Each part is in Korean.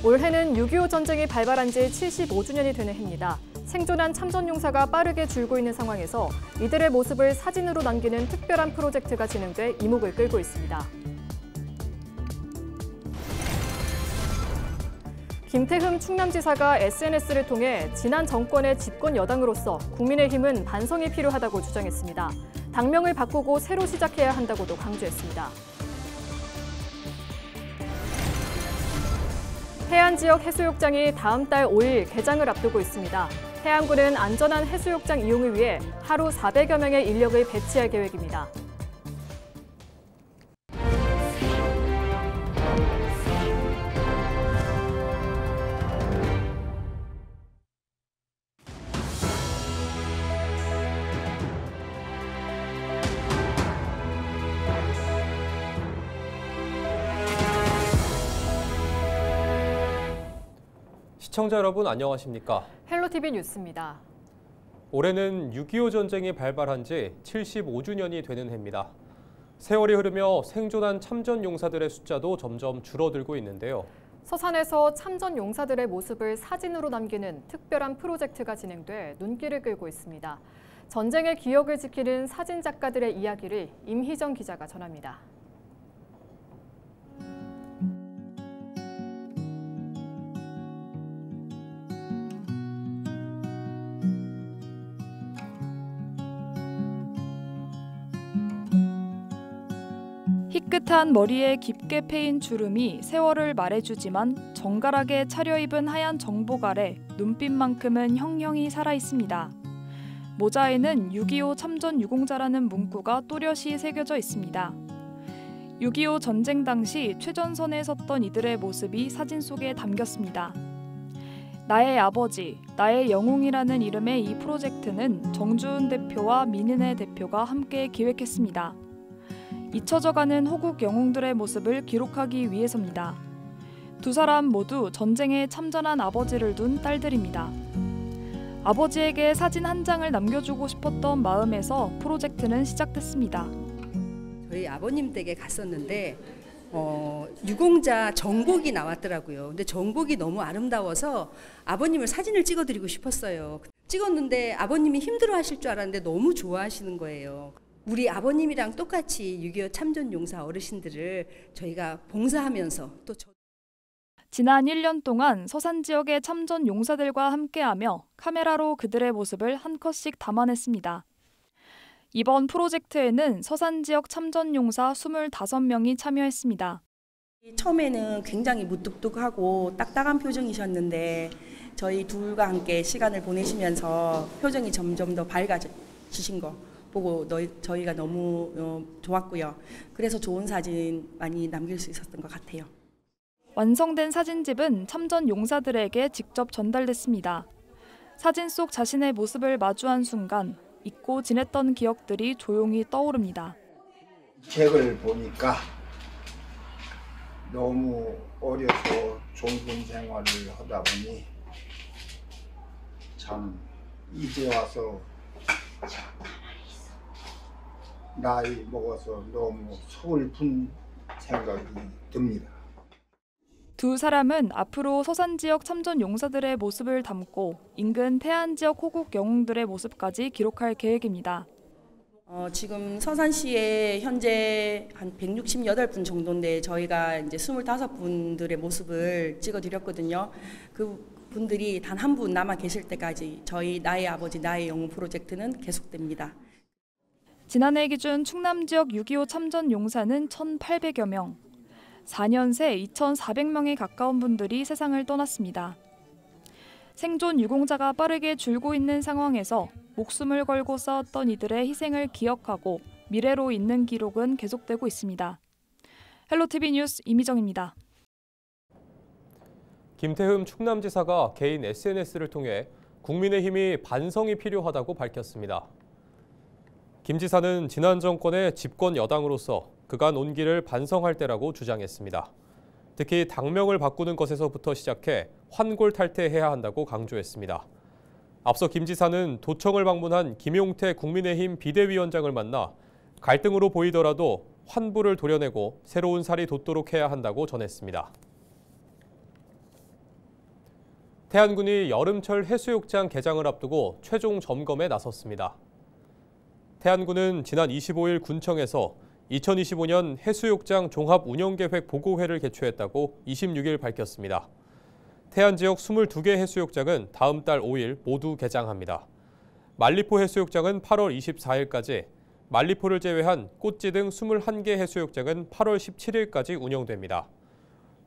올해는 6.25 전쟁이 발발한 지 75주년이 되는 해입니다. 생존한 참전용사가 빠르게 줄고 있는 상황에서 이들의 모습을 사진으로 남기는 특별한 프로젝트가 진행돼 이목을 끌고 있습니다. 김태흠 충남지사가 SNS를 통해 지난 정권의 집권 여당으로서 국민의힘은 반성이 필요하다고 주장했습니다. 당명을 바꾸고 새로 시작해야 한다고도 강조했습니다. 해안 지역 해수욕장이 다음 달 5일 개장을 앞두고 있습니다. 해안군은 안전한 해수욕장 이용을 위해 하루 400여 명의 인력을 배치할 계획입니다. 시청자 여러분 안녕하십니까? 헬로티비 뉴스입니다. 올해는 6.25 전쟁이 발발한 지 75주년이 되는 해입니다. 세월이 흐르며 생존한 참전 용사들의 숫자도 점점 줄어들고 있는데요. 서산에서 참전 용사들의 모습을 사진으로 남기는 특별한 프로젝트가 진행돼 눈길을 끌고 있습니다. 전쟁의 기억을 지키는 사진 작가들의 이야기를 임희정 기자가 전합니다. 희끗한 머리에 깊게 패인 주름이 세월을 말해주지만 정갈하게 차려입은 하얀 정복 아래 눈빛만큼은 형형이 살아있습니다. 모자에는 6.25 참전 유공자라는 문구가 또렷이 새겨져 있습니다. 6.25 전쟁 당시 최전선에 섰던 이들의 모습이 사진 속에 담겼습니다. 나의 아버지, 나의 영웅이라는 이름의 이 프로젝트는 정주은 대표와 민은혜 대표가 함께 기획했습니다. 잊혀져가는 호국 영웅들의 모습을 기록하기 위해서입니다. 두 사람 모두 전쟁에 참전한 아버지를 둔 딸들입니다. 아버지에게 사진 한 장을 남겨주고 싶었던 마음에서 프로젝트는 시작됐습니다. 저희 아버님 댁에 갔었는데 유공자 정복이 나왔더라고요. 근데 정복이 너무 아름다워서 아버님을 사진을 찍어드리고 싶었어요. 찍었는데 아버님이 힘들어하실 줄 알았는데 너무 좋아하시는 거예요. 우리 아버님이랑 똑같이 6.25 참전용사 어르신들을 저희가 봉사하면서 또 지난 1년 동안 서산 지역의 참전 용사들과 함께하며 카메라로 그들의 모습을 한 컷씩 담아냈습니다. 이번 프로젝트에는 서산 지역 참전 용사 25명이 참여했습니다. 처음에는 굉장히 무뚝뚝하고 딱딱한 표정이셨는데 저희 둘과 함께 시간을 보내시면서 표정이 점점 더 밝아지신 거 보고 저희가 너무 좋았고요. 그래서 좋은 사진 많이 남길 수 있었던 것 같아요. 완성된 사진집은 참전 용사들에게 직접 전달됐습니다. 사진 속 자신의 모습을 마주한 순간 잊고 지냈던 기억들이 조용히 떠오릅니다. 책을 보니까 너무 어려서 종군 생활을 하다 보니 참 이제 와서 나이 먹어서 너무 서글픈 생각이 듭니다. 두 사람은 앞으로 서산 지역 참전 용사들의 모습을 담고 인근 태안 지역 호국 영웅들의 모습까지 기록할 계획입니다. 지금 서산시에 현재 한 168분 정도인데 저희가 이제 25분들의 모습을 찍어드렸거든요. 그 분들이 단 한 분 남아 계실 때까지 저희 나의 아버지 나의 영웅 프로젝트는 계속됩니다. 지난해 기준 충남 지역 6.25 참전 용사는 1,800여 명, 4년 새 2,400명에 가까운 분들이 세상을 떠났습니다. 생존 유공자가 빠르게 줄고 있는 상황에서 목숨을 걸고 싸웠던 이들의 희생을 기억하고 미래로 잇는 기록은 계속되고 있습니다. 헬로티비 뉴스 임희정입니다. 김태흠 충남지사가 개인 SNS를 통해 국민의힘이 반성이 필요하다고 밝혔습니다. 김 지사는 지난 정권의 집권 여당으로서 그간 온 길을 반성할 때라고 주장했습니다. 특히 당명을 바꾸는 것에서부터 시작해 환골탈태해야 한다고 강조했습니다. 앞서 김 지사는 도청을 방문한 김용태 국민의힘 비대위원장을 만나 갈등으로 보이더라도 환부를 도려내고 새로운 살이 돋도록 해야 한다고 전했습니다. 태안군이 여름철 해수욕장 개장을 앞두고 최종 점검에 나섰습니다. 태안군은 지난 25일 군청에서 2025년 해수욕장 종합운영계획 보고회를 개최했다고 26일 밝혔습니다. 태안 지역 22개 해수욕장은 다음 달 5일 모두 개장합니다. 만리포 해수욕장은 8월 24일까지, 만리포를 제외한 꽃지 등 21개 해수욕장은 8월 17일까지 운영됩니다.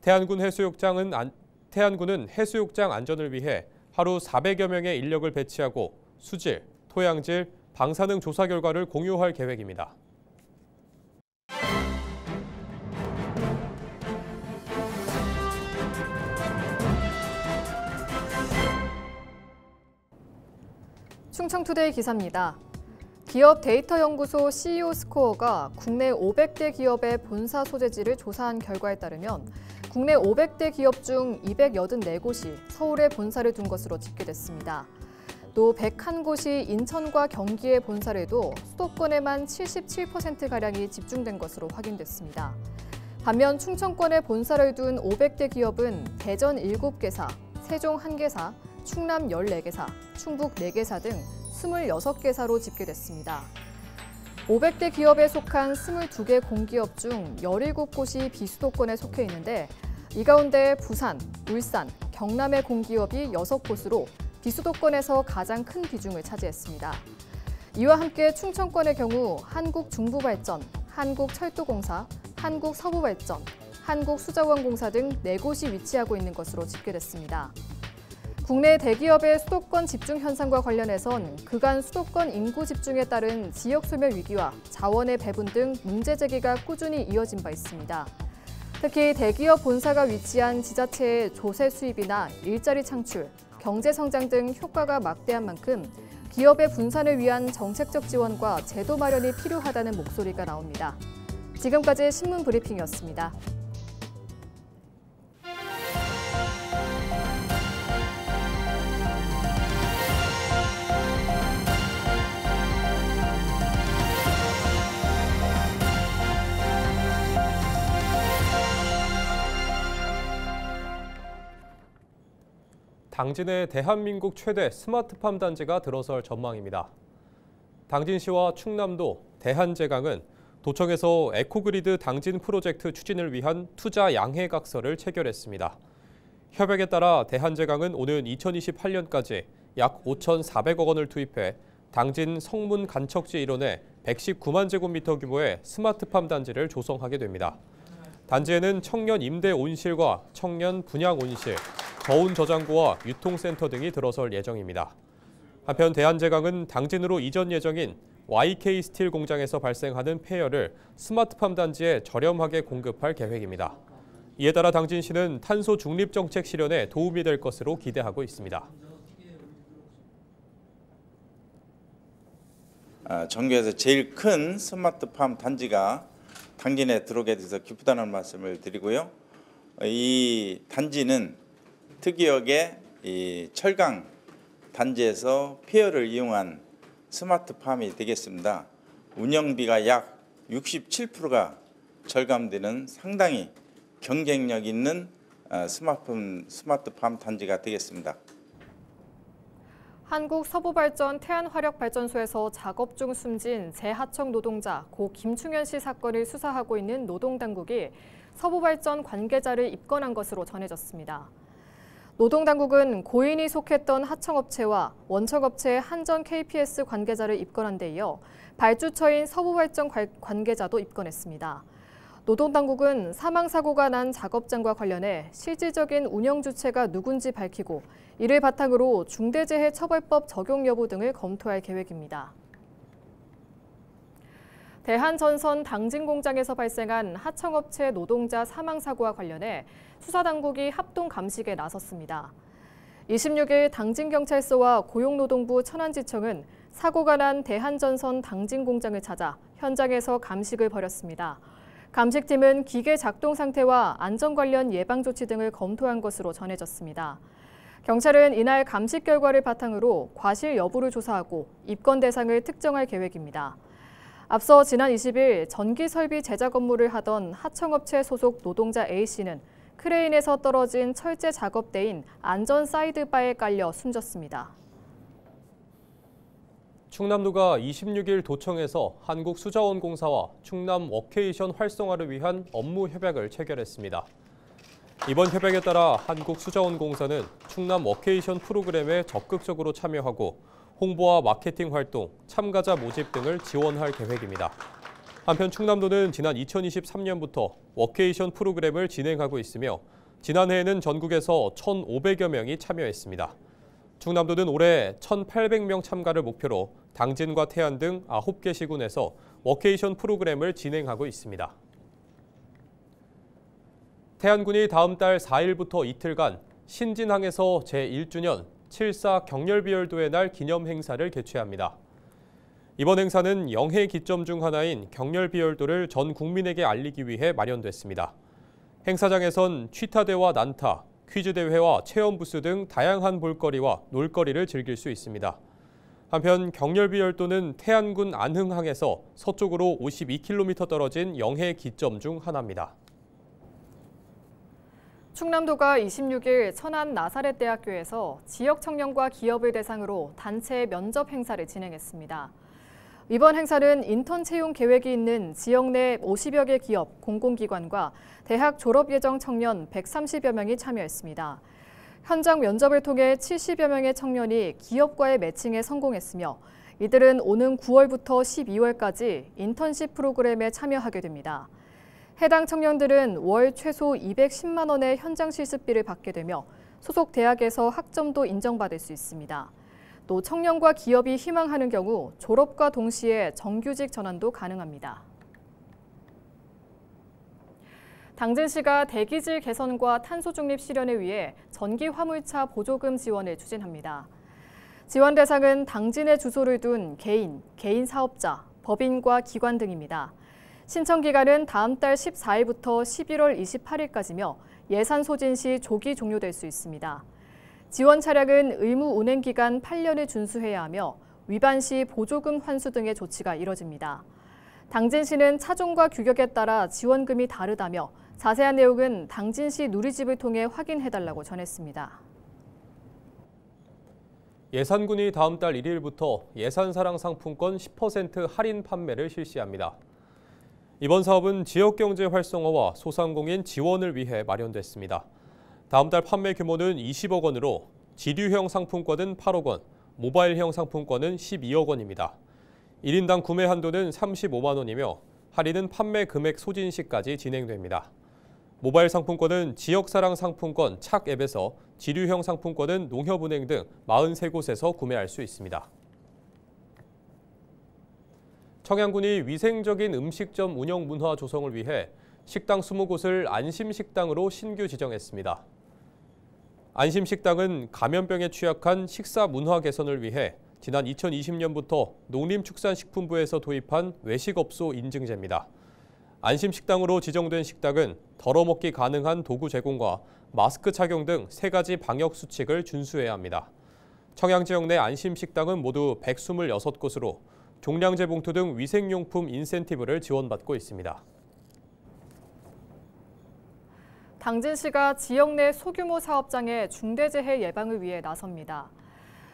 태안군은 해수욕장 안전을 위해 하루 400여 명의 인력을 배치하고 수질, 토양질, 방사능 조사 결과를 공유할 계획입니다. 충청투데이 기사입니다. 기업 데이터 연구소 CEO 스코어가 국내 500대 기업의 본사 소재지를 조사한 결과에 따르면 국내 500대 기업 중 284곳이 서울에 본사를 둔 것으로 집계됐습니다. 또 101곳이 인천과 경기에 본사를 둬 수도권에만 77%가량이 집중된 것으로 확인됐습니다. 반면 충청권에 본사를 둔 500대 기업은 대전 7개사, 세종 1개사, 충남 14개사, 충북 4개사 등 26개사로 집계됐습니다. 500대 기업에 속한 22개 공기업 중 17곳이 비수도권에 속해 있는데 이 가운데 부산, 울산, 경남의 공기업이 6곳으로 비수도권에서 가장 큰 비중을 차지했습니다. 이와 함께 충청권의 경우 한국중부발전, 한국철도공사, 한국서부발전, 한국수자원공사 등 4곳이 위치하고 있는 것으로 집계됐습니다. 국내 대기업의 수도권 집중 현상과 관련해선 그간 수도권 인구 집중에 따른 지역 소멸 위기와 자원의 배분 등 문제 제기가 꾸준히 이어진 바 있습니다. 특히 대기업 본사가 위치한 지자체의 조세 수입이나 일자리 창출, 경제 성장 등 효과가 막대한 만큼 기업의 분산을 위한 정책적 지원과 제도 마련이 필요하다는 목소리가 나옵니다. 지금까지 신문 브리핑이었습니다. 당진의 대한민국 최대 스마트팜 단지가 들어설 전망입니다. 당진시와 충남도, 대한제강은 도청에서 에코그리드 당진 프로젝트 추진을 위한 투자 양해각서를 체결했습니다. 협약에 따라 대한제강은 오는 2028년까지 약 5,400억 원을 투입해 당진 성문 간척지 일원에 119만 제곱미터 규모의 스마트팜 단지를 조성하게 됩니다. 단지에는 청년 임대 온실과 청년 분양 온실, 저온 저장고와 유통센터 등이 들어설 예정입니다. 한편 대한제강은 당진으로 이전 예정인 YK 스틸 공장에서 발생하는 폐열을 스마트팜 단지에 저렴하게 공급할 계획입니다. 이에 따라 당진시는 탄소 중립 정책 실현에 도움이 될 것으로 기대하고 있습니다. 전국에서 제일 큰 스마트팜 단지가 당진에 들어오게 돼서 기쁘다는 말씀을 드리고요. 이 단지는 특이하게 이 철강 단지에서 폐열을 이용한 스마트팜이 되겠습니다. 운영비가 약 67%가 절감되는 상당히 경쟁력 있는 스마트팜 단지가 되겠습니다. 한국서부발전 태안화력발전소에서 작업 중 숨진 재하청 노동자 고 김충현 씨 사건을 수사하고 있는 노동당국이 서부발전 관계자를 입건한 것으로 전해졌습니다. 노동당국은 고인이 속했던 하청업체와 원청업체의 한전 KPS 관계자를 입건한 데 이어 발주처인 서부발전 관계자도 입건했습니다. 노동당국은 사망사고가 난 작업장과 관련해 실질적인 운영 주체가 누군지 밝히고 이를 바탕으로 중대재해처벌법 적용 여부 등을 검토할 계획입니다. 대한전선 당진 공장에서 발생한 하청업체 노동자 사망사고와 관련해 수사당국이 합동 감식에 나섰습니다. 26일 당진경찰서와 고용노동부 천안지청은 사고가 난 대한전선 당진 공장을 찾아 현장에서 감식을 벌였습니다. 감식팀은 기계 작동 상태와 안전 관련 예방 조치 등을 검토한 것으로 전해졌습니다. 경찰은 이날 감식 결과를 바탕으로 과실 여부를 조사하고 입건 대상을 특정할 계획입니다. 앞서 지난 20일 전기 설비 제작 업무를 하던 하청업체 소속 노동자 A씨는 크레인에서 떨어진 철제 작업대인 안전 사이드바에 깔려 숨졌습니다. 충남도가 26일 도청에서 한국수자원공사와 충남 워케이션 활성화를 위한 업무 협약을 체결했습니다. 이번 협약에 따라 한국수자원공사는 충남 워케이션 프로그램에 적극적으로 참여하고 홍보와 마케팅 활동, 참가자 모집 등을 지원할 계획입니다. 한편 충남도는 지난 2023년부터 워케이션 프로그램을 진행하고 있으며 지난해에는 전국에서 1,500여 명이 참여했습니다. 충남도는 올해 1,800명 참가를 목표로 당진과 태안 등 9개 시군에서 워케이션 프로그램을 진행하고 있습니다. 태안군이 다음 달 4일부터 이틀간 신진항에서 제1주년 7.4 경렬비열도의 날 기념 행사를 개최합니다. 이번 행사는 영해 기점 중 하나인 경렬비열도를 전 국민에게 알리기 위해 마련됐습니다. 행사장에선 취타대와 난타, 퀴즈 대회와 체험 부스 등 다양한 볼거리와 놀거리를 즐길 수 있습니다. 한편 경렬비열도는 태안군 안흥항에서 서쪽으로 52km 떨어진 영해 기점 중 하나입니다. 충남도가 26일 천안 나사렛대학교에서 지역 청년과 기업을 대상으로 단체 면접 행사를 진행했습니다. 이번 행사는 인턴 채용 계획이 있는 지역 내 50여 개 기업, 공공기관과 대학 졸업 예정 청년 130여 명이 참여했습니다. 현장 면접을 통해 70여 명의 청년이 기업과의 매칭에 성공했으며 이들은 오는 9월부터 12월까지 인턴십 프로그램에 참여하게 됩니다. 해당 청년들은 월 최소 210만 원의 현장 실습비를 받게 되며 소속 대학에서 학점도 인정받을 수 있습니다. 또 청년과 기업이 희망하는 경우 졸업과 동시에 정규직 전환도 가능합니다. 당진시가 대기질 개선과 탄소 중립 실현을 위해 전기 화물차 보조금 지원을 추진합니다. 지원 대상은 당진에 주소를 둔 개인 사업자, 법인과 기관 등입니다. 신청 기간은 다음 달 14일부터 11월 28일까지며 예산 소진 시 조기 종료될 수 있습니다. 지원 차량은 의무 운행 기간 8년을 준수해야 하며 위반 시 보조금 환수 등의 조치가 이뤄집니다. 당진시는 차종과 규격에 따라 지원금이 다르다며 자세한 내용은 당진시 누리집을 통해 확인해달라고 전했습니다. 예산군이 다음 달 1일부터 예산사랑 상품권 10% 할인 판매를 실시합니다. 이번 사업은 지역경제 활성화와 소상공인 지원을 위해 마련됐습니다. 다음 달 판매 규모는 20억 원으로 지류형 상품권은 8억 원, 모바일형 상품권은 12억 원입니다. 1인당 구매 한도는 35만 원이며 할인은 판매 금액 소진 시까지 진행됩니다. 모바일 상품권은 지역사랑 상품권 착 앱에서, 지류형 상품권은 농협은행 등 43곳에서 구매할 수 있습니다. 청양군이 위생적인 음식점 운영 문화 조성을 위해 식당 20곳을 안심식당으로 신규 지정했습니다. 안심식당은 감염병에 취약한 식사 문화 개선을 위해 지난 2020년부터 농림축산식품부에서 도입한 외식업소 인증제입니다. 안심식당으로 지정된 식당은 덜어먹기 가능한 도구 제공과 마스크 착용 등 3가지 방역 수칙을 준수해야 합니다. 청양 지역 내 안심식당은 모두 126곳으로 종량제 봉투 등 위생용품 인센티브를 지원받고 있습니다. 당진시가 지역 내 소규모 사업장의 중대재해 예방을 위해 나섭니다.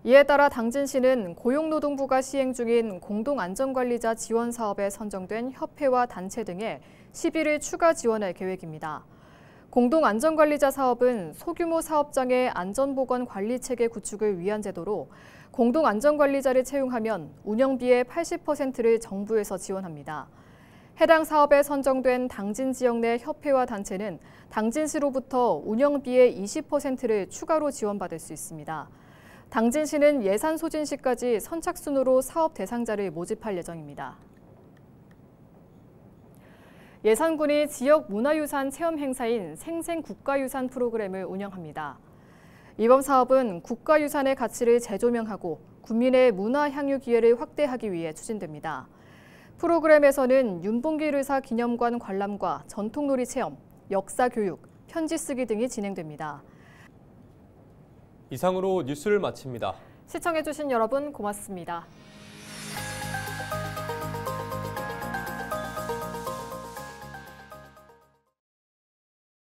이에 따라 당진시는 고용노동부가 시행 중인 공동안전관리자 지원 사업에 선정된 협회와 단체 등에 11일 추가 지원할 계획입니다. 공동안전관리자 사업은 소규모 사업장의 안전보건 관리체계 구축을 위한 제도로 공동안전관리자를 채용하면 운영비의 80%를 정부에서 지원합니다. 해당 사업에 선정된 당진 지역 내 협회와 단체는 당진시로부터 운영비의 20%를 추가로 지원받을 수 있습니다. 당진시는 예산 소진 시까지 선착순으로 사업 대상자를 모집할 예정입니다. 예산군이 지역 문화유산 체험 행사인 생생국가유산 프로그램을 운영합니다. 이번 사업은 국가유산의 가치를 재조명하고 국민의 문화 향유 기회를 확대하기 위해 추진됩니다. 프로그램에서는 윤봉길 의사 기념관 관람과 전통놀이 체험, 역사 교육, 편지 쓰기 등이 진행됩니다. 이상으로 뉴스를 마칩니다. 시청해주신 여러분 고맙습니다.